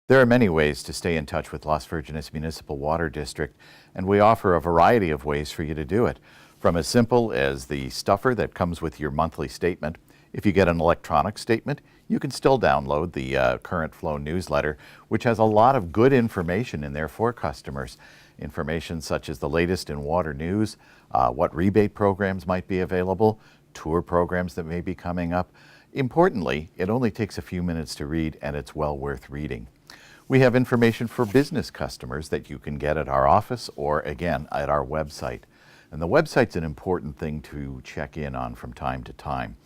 There are many ways to stay in touch with Las Virgenes Municipal Water District, and we offer a variety of ways for you to do it. From as simple as the stuffer that comes with your monthly statement. If you get an electronic statement, you can still download the Current Flow newsletter, which has a lot of good information in there for customers. Information such as the latest in water news, what rebate programs might be available, tour programs that may be coming up. Importantly, it only takes a few minutes to read, and it's well worth reading. We have information for business customers that you can get at our office or, again, at our website. And the website's an important thing to check in on from time to time.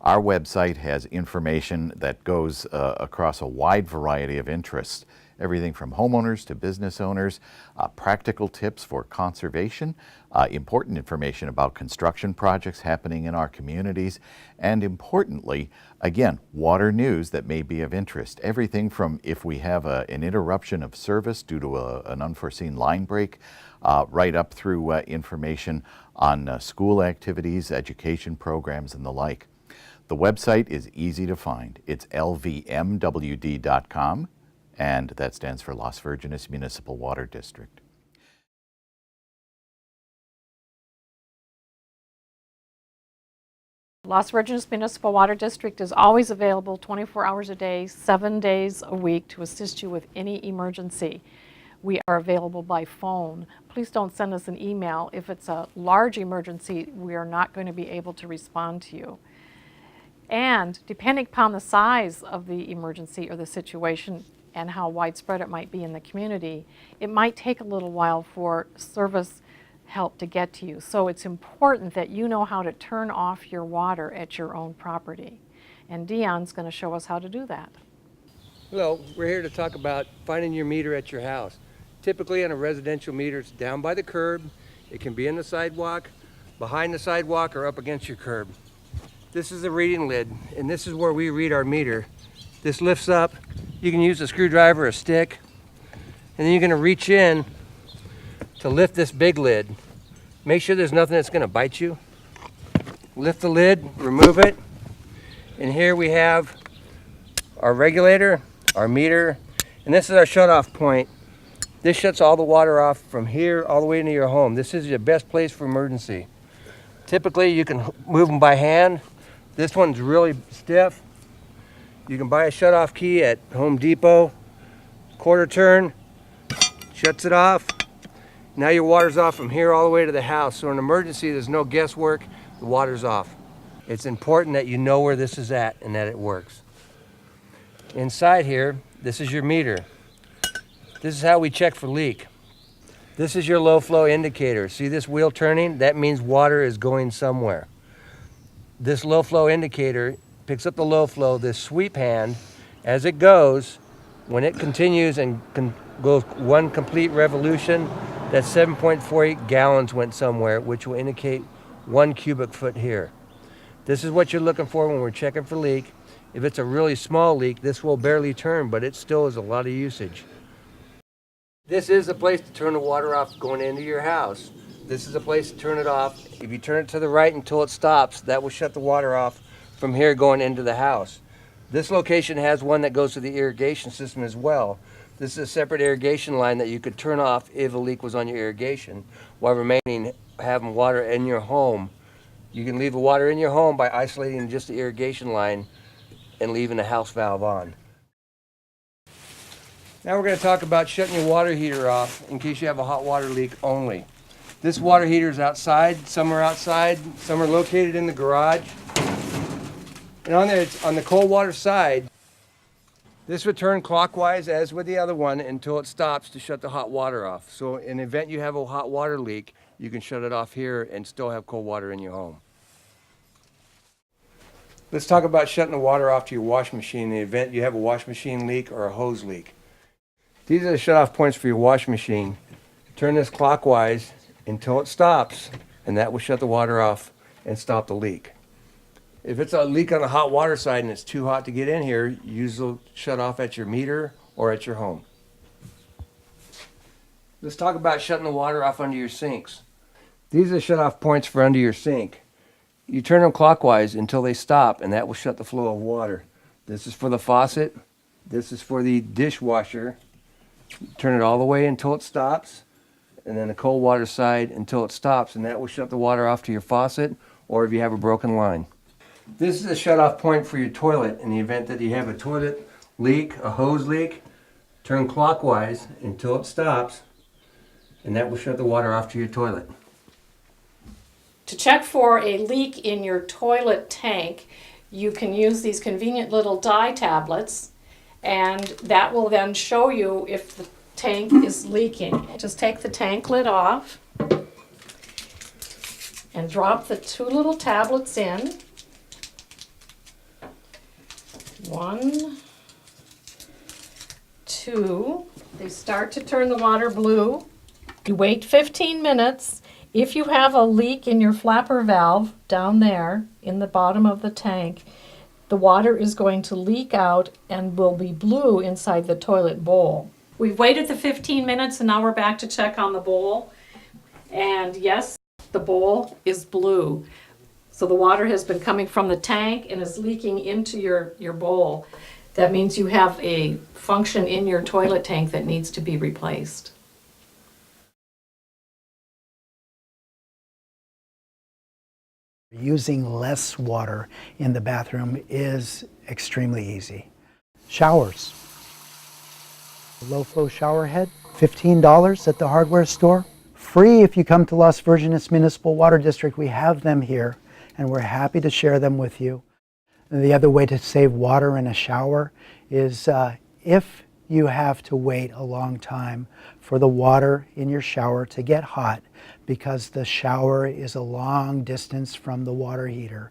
Our website has information that goes across a wide variety of interests, everything from homeowners to business owners, practical tips for conservation, important information about construction projects happening in our communities, and importantly, again, water news that may be of interest. Everything from if we have an interruption of service due to an unforeseen line break, right up through information on school activities, education programs, and the like. The website is easy to find. It's lvmwd.com, and that stands for Las Virgenes Municipal Water District. Las Virgenes Municipal Water District is always available 24 hours a day, 7 days a week to assist you with any emergency. We are available by phone. Please don't send us an email. If it's a large emergency, we are not going to be able to respond to you. And depending upon the size of the emergency or the situation and how widespread it might be in the community, it might take a little while for service help to get to you. So it's important that you know how to turn off your water at your own property. And Dion's going to show us how to do that. Hello, we're here to talk about finding your meter at your house. Typically on a residential meter, it's down by the curb. It can be in the sidewalk, behind the sidewalk, or up against your curb. This is the reading lid, and this is where we read our meter. This lifts up. You can use a screwdriver or a stick, and then you're going to reach in to lift this big lid. Make sure there's nothing that's going to bite you. Lift the lid, remove it, and here we have our regulator, our meter, and this is our shut-off point. This shuts all the water off from here all the way into your home. This is your best place for emergency. Typically, you can move them by hand. This one's really stiff. You can buy a shut-off key at Home Depot. Quarter turn, shuts it off. Now your water's off from here all the way to the house. So in an emergency, there's no guesswork. The water's off. It's important that you know where this is at and that it works. Inside here, this is your meter. This is how we check for leak. This is your low flow indicator. See this wheel turning? That means water is going somewhere. This low flow indicator picks up the low flow, this sweep hand, as it goes, when it continues and goes one complete revolution, that 7.48 gallons went somewhere, which will indicate 1 cubic foot here. This is what you're looking for when we're checking for leak. If it's a really small leak, this will barely turn, but it still is a lot of usage. This is a place to turn the water off going into your house. This is a place to turn it off. If you turn it to the right until it stops, that will shut the water off from here going into the house. This location has one that goes to the irrigation system as well. This is a separate irrigation line that you could turn off if a leak was on your irrigation, while remaining having water in your home. You can leave the water in your home by isolating just the irrigation line and leaving the house valve on. Now we're going to talk about shutting your water heater off in case you have a hot water leak only. This water heater is outside, some are located in the garage. And on there, it's on the cold water side. This would turn clockwise as with the other one until it stops to shut the hot water off. So in the event you have a hot water leak, you can shut it off here and still have cold water in your home. Let's talk about shutting the water off to your wash machine in the event you have a wash machine leak or a hose leak. These are the shut-off points for your wash machine. Turn this clockwise until it stops, and that will shut the water off and stop the leak. If it's a leak on the hot water side and it's too hot to get in here, use the shut off at your meter or at your home. Let's talk about shutting the water off under your sinks. These are the shut off points for under your sink. You turn them clockwise until they stop, and that will shut the flow of water. This is for the faucet. This is for the dishwasher. Turn it all the way until it stops, and then the cold water side until it stops, and that will shut the water off to your faucet or if you have a broken line. This is a shut off point for your toilet in the event that you have a toilet leak, a hose leak. Turn clockwise until it stops, and that will shut the water off to your toilet. To check for a leak in your toilet tank, you can use these convenient little dye tablets, and that will then show you if the tank is leaking. Just take the tank lid off and drop the 2 little tablets in. 1, 2. They start to turn the water blue. You wait 15 minutes. If you have a leak in your flapper valve down there in the bottom of the tank, the water is going to leak out and will be blue inside the toilet bowl. We've waited the 15 minutes and now we're back to check on the bowl. And yes, the bowl is blue. So the water has been coming from the tank and is leaking into your bowl. That means you have a function in your toilet tank that needs to be replaced. Using less water in the bathroom is extremely easy. Showers. Low flow shower head, $15 at the hardware store. Free if you come to Las Virgenes Municipal Water District. We have them here and we're happy to share them with you. And the other way to save water in a shower is if you have to wait a long time for the water in your shower to get hot because the shower is a long distance from the water heater,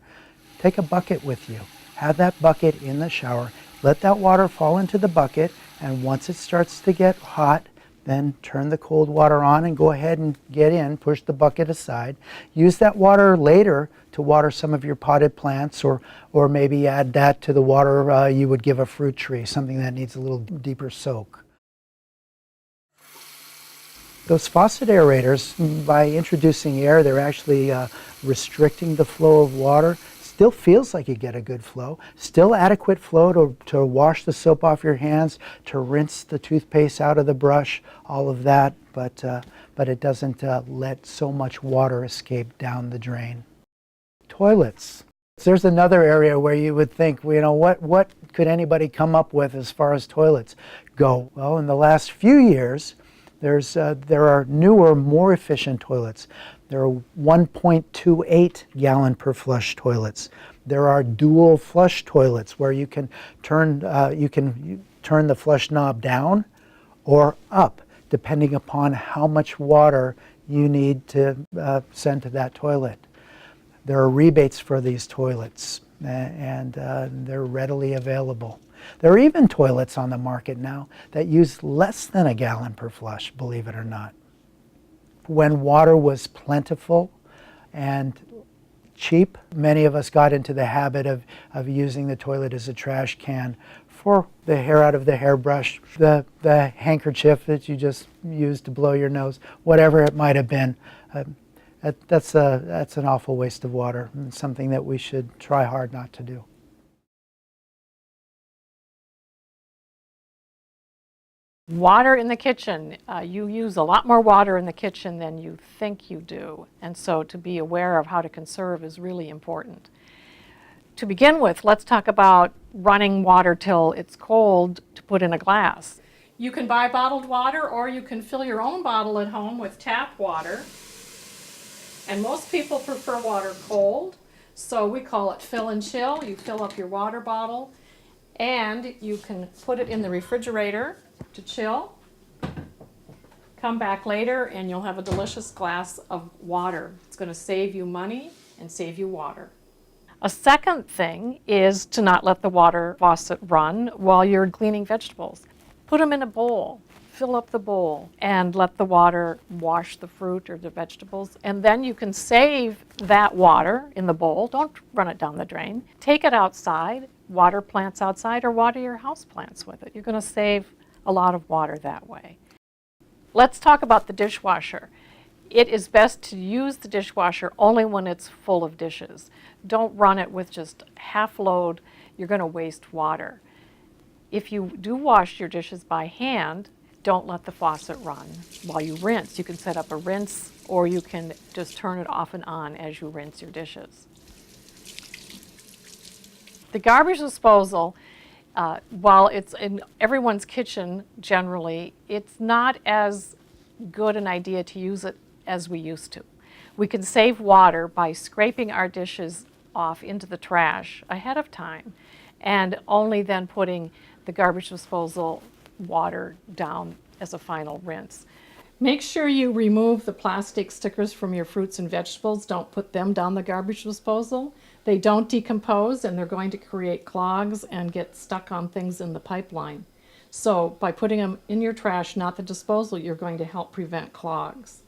take a bucket with you. Have that bucket in the shower. Let that water fall into the bucket, and once it starts to get hot, then turn the cold water on and go ahead and get in, push the bucket aside. Use that water later to water some of your potted plants, or maybe add that to the water you would give a fruit tree, something that needs a little deeper soak. Those faucet aerators, by introducing air, they're actually restricting the flow of water. Still feels like you get a good flow. Still adequate flow to wash the soap off your hands, to rinse the toothpaste out of the brush, all of that, but it doesn't let so much water escape down the drain. Toilets. There's another area where you would think, you know, what could anybody come up with as far as toilets go? Well, in the last few years, there are newer, more efficient toilets. There are 1.28 gallon per flush toilets. There are dual flush toilets where you can turn the flush knob down or up, depending upon how much water you need to send to that toilet. There are rebates for these toilets, and they're readily available. There are even toilets on the market now that use less than a gallon per flush, believe it or not. When water was plentiful and cheap, many of us got into the habit of using the toilet as a trash can for the hair out of the hairbrush, the handkerchief that you just used to blow your nose, whatever it might have been. That's an awful waste of water, and something that we should try hard not to do. Water in the kitchen. You use a lot more water in the kitchen than you think you do, and so to be aware of how to conserve is really important. To begin with, let's talk about running water till it's cold to put in a glass. You can buy bottled water, or you can fill your own bottle at home with tap water. And most people prefer water cold, so we call it fill and chill. You fill up your water bottle, and you can put it in the refrigerator to chill. Come back later and you'll have a delicious glass of water. It's going to save you money and save you water. A second thing is to not let the water faucet run while you're cleaning vegetables. Put them in a bowl. fill up the bowl and let the water wash the fruit or the vegetables. And then you can save that water in the bowl. Don't run it down the drain. Take it outside, water plants outside, or water your house plants with it. You're going to save a lot of water that way. Let's talk about the dishwasher. It is best to use the dishwasher only when it's full of dishes. Don't run it with just half load. You're going to waste water. If you do wash your dishes by hand, don't let the faucet run while you rinse. You can set up a rinse, or you can just turn it off and on as you rinse your dishes. The garbage disposal, while it's in everyone's kitchen generally, it's not as good an idea to use it as we used to. We can save water by scraping our dishes off into the trash ahead of time and only then putting the garbage disposal water down as a final rinse. Make sure you remove the plastic stickers from your fruits and vegetables. Don't put them down the garbage disposal. They don't decompose, and they're going to create clogs and get stuck on things in the pipeline. So by putting them in your trash, not the disposal, you're going to help prevent clogs.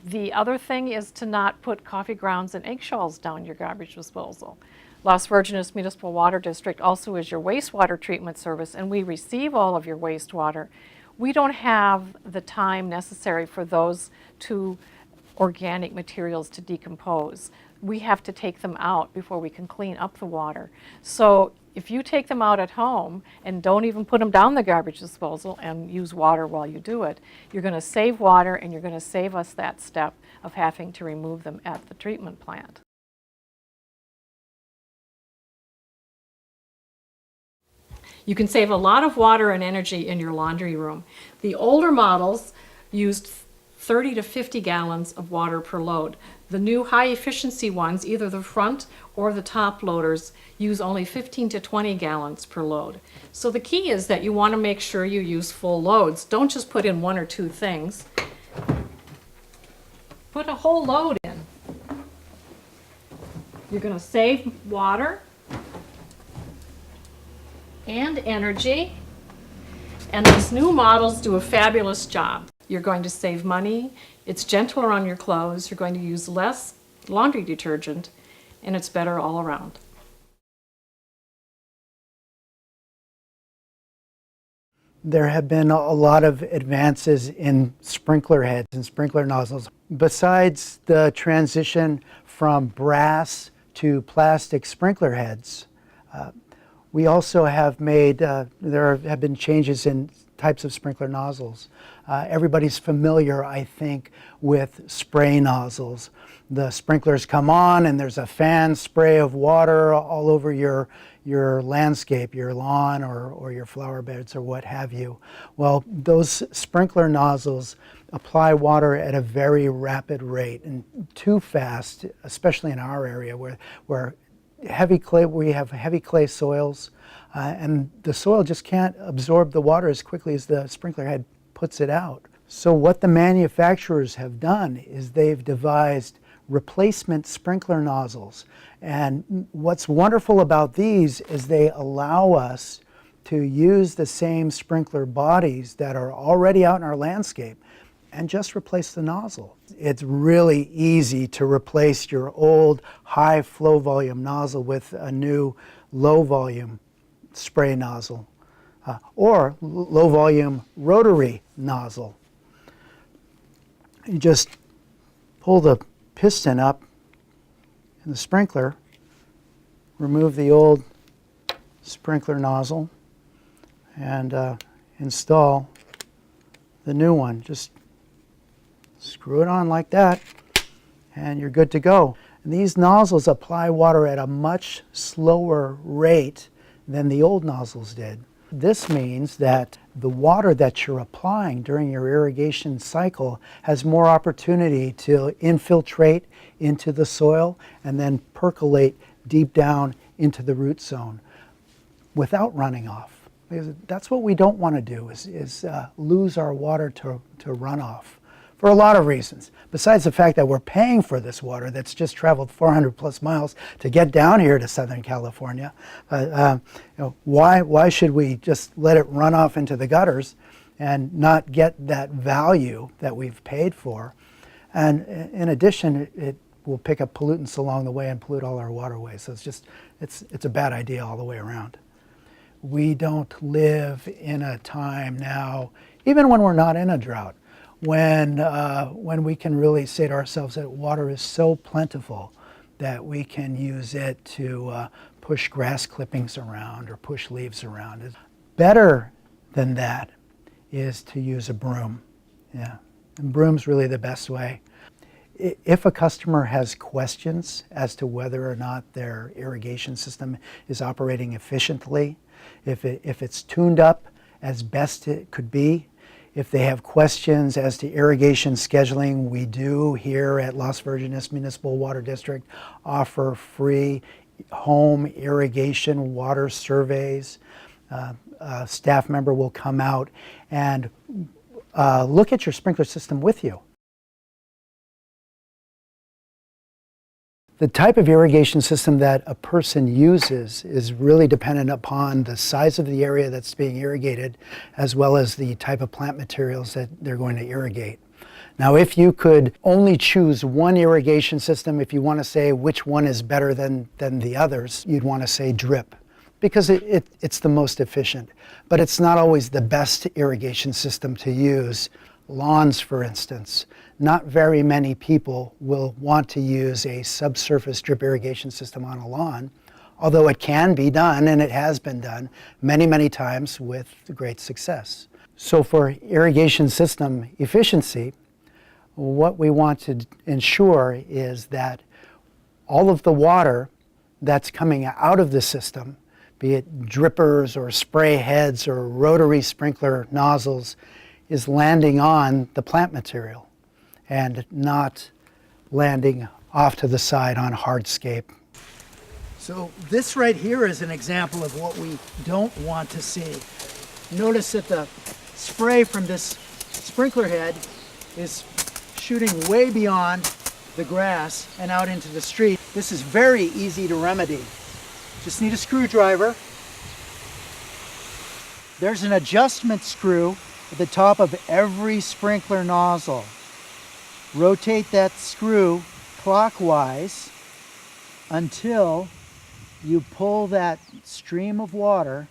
The other thing is to not put coffee grounds and eggshells down your garbage disposal. Las Virgenes Municipal Water District also is your wastewater treatment service, and we receive all of your wastewater. We don't have the time necessary for those two organic materials to decompose. We have to take them out before we can clean up the water. So if you take them out at home and don't even put them down the garbage disposal and use water while you do it, you're going to save water, and you're going to save us that step of having to remove them at the treatment plant. You can save a lot of water and energy in your laundry room. The older models used 30 to 50 gallons of water per load. The new high efficiency ones, either the front or the top loaders, use only 15 to 20 gallons per load. So the key is that you want to make sure you use full loads. Don't just put in one or two things. Put a whole load in. You're going to save water and energy, and these new models do a fabulous job. You're going to save money, it's gentler on your clothes, you're going to use less laundry detergent, and it's better all around. There have been a lot of advances in sprinkler heads and sprinkler nozzles. Besides the transition from brass to plastic sprinkler heads, we also have made, there have been changes in types of sprinkler nozzles. Everybody's familiar, I think, with spray nozzles. The sprinklers come on and there's a fan spray of water all over your landscape, your lawn or your flower beds or what have you. Well, those sprinkler nozzles apply water at a very rapid rate, and too fast, especially in our area where heavy clay, we have heavy clay soils, and the soil just can't absorb the water as quickly as the sprinkler head puts it out. So what the manufacturers have done is they've devised replacement sprinkler nozzles. And what's wonderful about these is they allow us to use the same sprinkler bodies that are already out in our landscape and just replace the nozzle. It's really easy to replace your old high flow volume nozzle with a new low volume spray nozzle or low volume rotary nozzle. You just pull the piston up in the sprinkler, remove the old sprinkler nozzle, and install the new one. Just screw it on like that, and you're good to go. And these nozzles apply water at a much slower rate than the old nozzles did. This means that the water that you're applying during your irrigation cycle has more opportunity to infiltrate into the soil and then percolate deep down into the root zone without running off. Because that's what we don't want to do, is lose our water to runoff. For a lot of reasons, besides the fact that we're paying for this water that's just traveled 400 plus miles to get down here to Southern California. Why should we just let it run off into the gutters and not get that value that we've paid for. And in addition, it will pick up pollutants along the way and pollute all our waterways. So it's a bad idea all the way around. We don't live in a time now, even when we're not in a drought, when we can really say to ourselves that water is so plentiful that we can use it to push grass clippings around or push leaves around. Better than that is to use a broom. Yeah, and broom's really the best way. If a customer has questions as to whether or not their irrigation system is operating efficiently, if it's tuned up as best it could be, if they have questions as to irrigation scheduling, we do here at Las Virgenes Municipal Water District offer free home irrigation water surveys. A staff member will come out and look at your sprinkler system with you. The type of irrigation system that a person uses is really dependent upon the size of the area that's being irrigated, as well as the type of plant materials that they're going to irrigate. Now, if you could only choose one irrigation system, if you want to say which one is better than the others, you'd want to say drip, because it's the most efficient. But it's not always the best irrigation system to use. Lawns, for instance. Not very many people will want to use a subsurface drip irrigation system on a lawn, although it can be done, and it has been done many, many times with great success. So for irrigation system efficiency, what we want to ensure is that all of the water that's coming out of the system, be it drippers or spray heads or rotary sprinkler nozzles, is landing on the plant material and not landing off to the side on hardscape. So this right here is an example of what we don't want to see. Notice that the spray from this sprinkler head is shooting way beyond the grass and out into the street. This is very easy to remedy. Just need a screwdriver. There's an adjustment screw at the top of every sprinkler nozzle. Rotate that screw clockwise until you pull that stream of water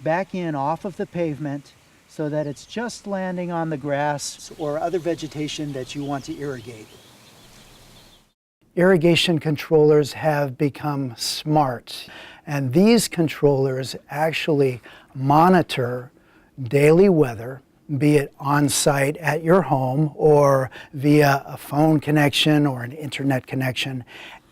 back in off of the pavement so that it's just landing on the grass or other vegetation that you want to irrigate. Irrigation controllers have become smart, and these controllers actually monitor daily weather, be it on site at your home or via a phone connection or an internet connection,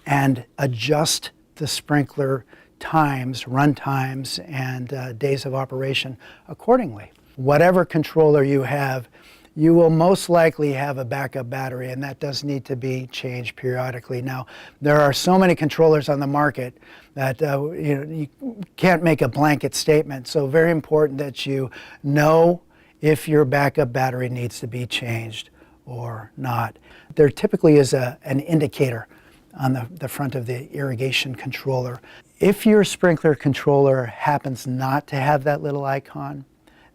and adjust the sprinkler times, run times, and days of operation accordingly. Whatever controller you have, you will most likely have a backup battery, and that does need to be changed periodically. Now, there are so many controllers on the market that you can't make a blanket statement. So very important that you know if your backup battery needs to be changed or not. There typically is an indicator on the front of the irrigation controller. If your sprinkler controller happens not to have that little icon,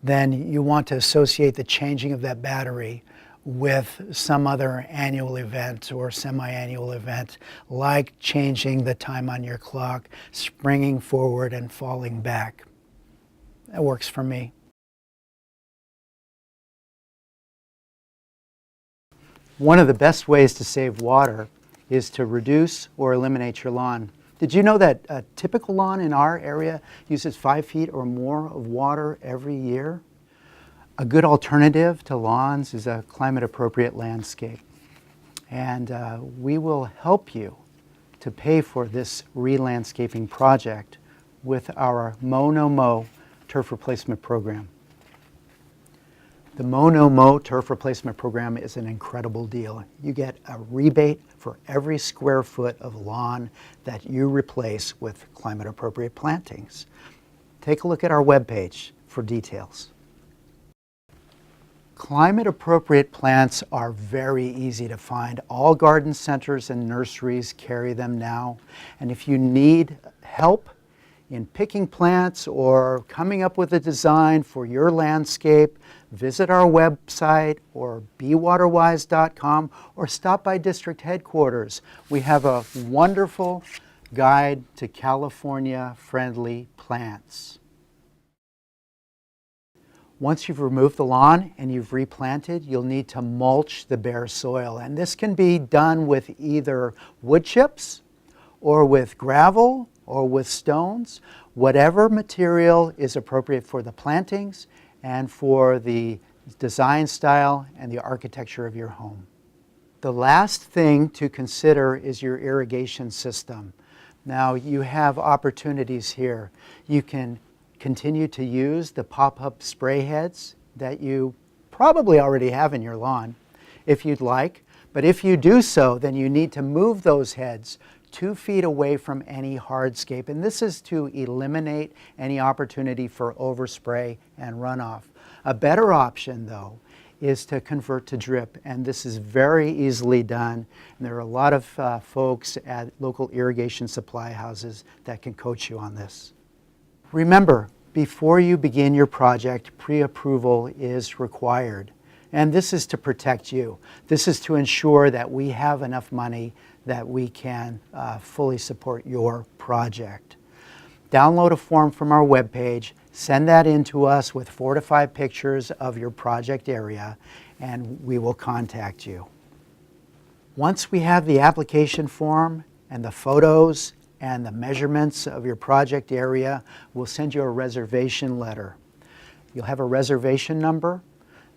then you want to associate the changing of that battery with some other annual event or semi-annual event, like changing the time on your clock, springing forward and falling back. That works for me. One of the best ways to save water is to reduce or eliminate your lawn. Did you know that a typical lawn in our area uses 5 feet or more of water every year? A good alternative to lawns is a climate-appropriate landscape. And we will help you to pay for this re-landscaping project with our Mow No Mow turf replacement program. The Mow No Mow turf replacement program is an incredible deal. You get a rebate for every square foot of lawn that you replace with climate-appropriate plantings. Take a look at our webpage for details. Climate-appropriate plants are very easy to find. All garden centers and nurseries carry them now. And if you need help in picking plants or coming up with a design for your landscape, visit our website or bewaterwise.com or stop by district headquarters. We have a wonderful guide to California-friendly plants. Once you've removed the lawn and you've replanted, you'll need to mulch the bare soil. And this can be done with either wood chips or with gravel or with stones, whatever material is appropriate for the plantings and for the design style and the architecture of your home. The last thing to consider is your irrigation system. Now you have opportunities here. You can continue to use the pop-up spray heads that you probably already have in your lawn if you'd like, but if you do so, then you need to move those heads 2 feet away from any hardscape, and this is to eliminate any opportunity for overspray and runoff. A better option, though, is to convert to drip, and this is very easily done, and there are a lot of folks at local irrigation supply houses that can coach you on this. Remember, before you begin your project, pre-approval is required, and this is to protect you. This is to ensure that we have enough money that we can fully support your project. Download a form from our webpage, send that in to us with 4 to 5 pictures of your project area, and we will contact you. Once we have the application form and the photos and the measurements of your project area, we'll send you a reservation letter. You'll have a reservation number.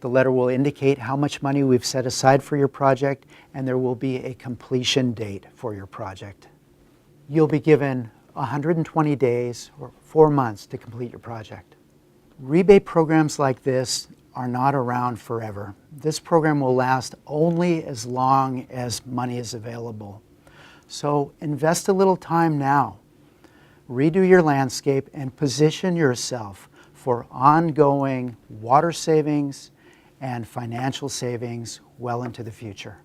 The letter will indicate how much money we've set aside for your project, and there will be a completion date for your project. You'll be given 120 days or 4 months to complete your project. Rebate programs like this are not around forever. This program will last only as long as money is available. So invest a little time now. Redo your landscape and position yourself for ongoing water savings and financial savings well into the future.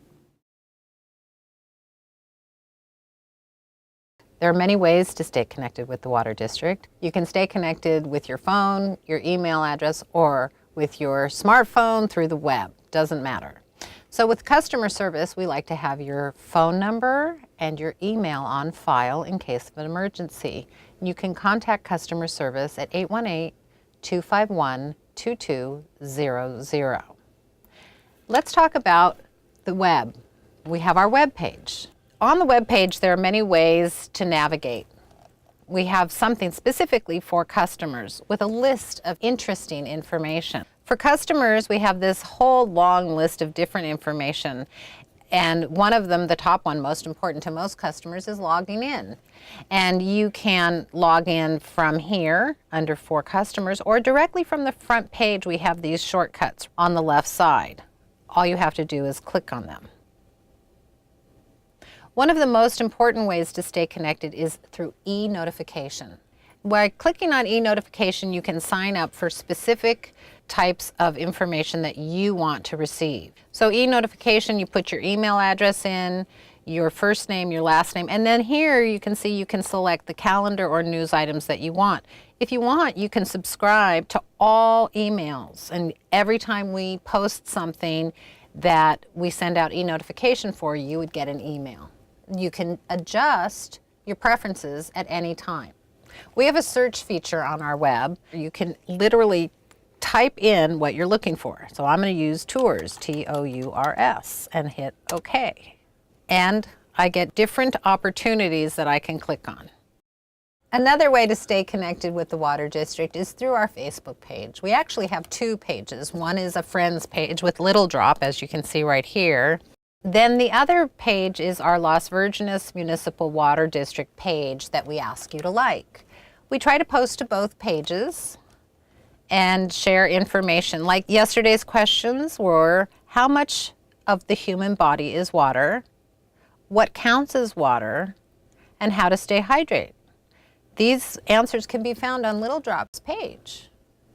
There are many ways to stay connected with the Water District. You can stay connected with your phone, your email address, or with your smartphone through the web. Doesn't matter. So with customer service, we like to have your phone number and your email on file in case of an emergency. You can contact customer service at 818-251-2200. Let's talk about the web. We have our web page. On the web page, there are many ways to navigate. We have something specifically for customers with a list of interesting information. For customers, we have this whole long list of different information, and one of them, the top one, most important to most customers, is logging in. And you can log in from here under For Customers, or directly from the front page. We have these shortcuts on the left side. All you have to do is click on them. One of the most important ways to stay connected is through e-notification. By clicking on e-notification, you can sign up for specific types of information that you want to receive. So e-notification, you put your email address in, your first name, your last name, and then here you can see you can select the calendar or news items that you want. If you want, you can subscribe to all emails, and every time we post something that we send out e-notification for, you would get an email. You can adjust your preferences at any time. We have a search feature on our web. You can literally type in what you're looking for. So I'm going to use tours, T-O-U-R-S, and hit OK. And I get different opportunities that I can click on. Another way to stay connected with the Water District is through our Facebook page. We actually have 2 pages. One is a friends page with Little Drop, as you can see right here. Then the other page is our Las Virgenes Municipal Water District page that we ask you to like. We try to post to both pages and share information. Like yesterday's questions were, how much of the human body is water? What counts as water? And how to stay hydrated. These answers can be found on Little Drop's page.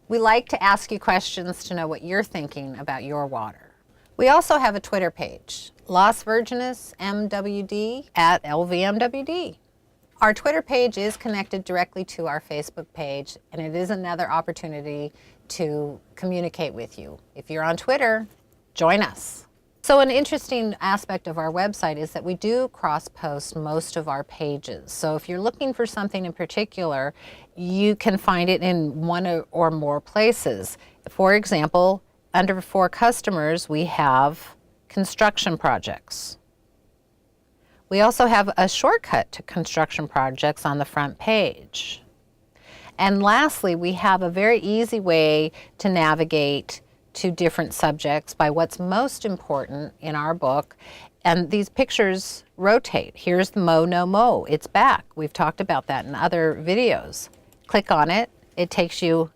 We like to ask you questions to know what you're thinking about your water. We also have a Twitter page, Las Virgenes MWD @LVMWD. Our Twitter page is connected directly to our Facebook page, and it is another opportunity to communicate with you. If you're on Twitter, join us. So an interesting aspect of our website is that we do cross-post most of our pages. So if you're looking for something in particular, you can find it in one or more places. For example, under For Customers, we have construction projects. We also have a shortcut to construction projects on the front page. And lastly, we have a very easy way to navigate to different subjects by what's most important in our book. And these pictures rotate. Here's the Mow No Mow. It's back. We've talked about that in other videos. Click on it. It takes you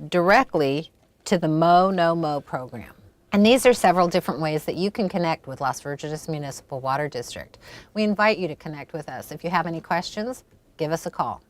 directly to the Mow No Mow program. And these are several different ways that you can connect with Las Virgenes Municipal Water District. We invite you to connect with us. If you have any questions, give us a call.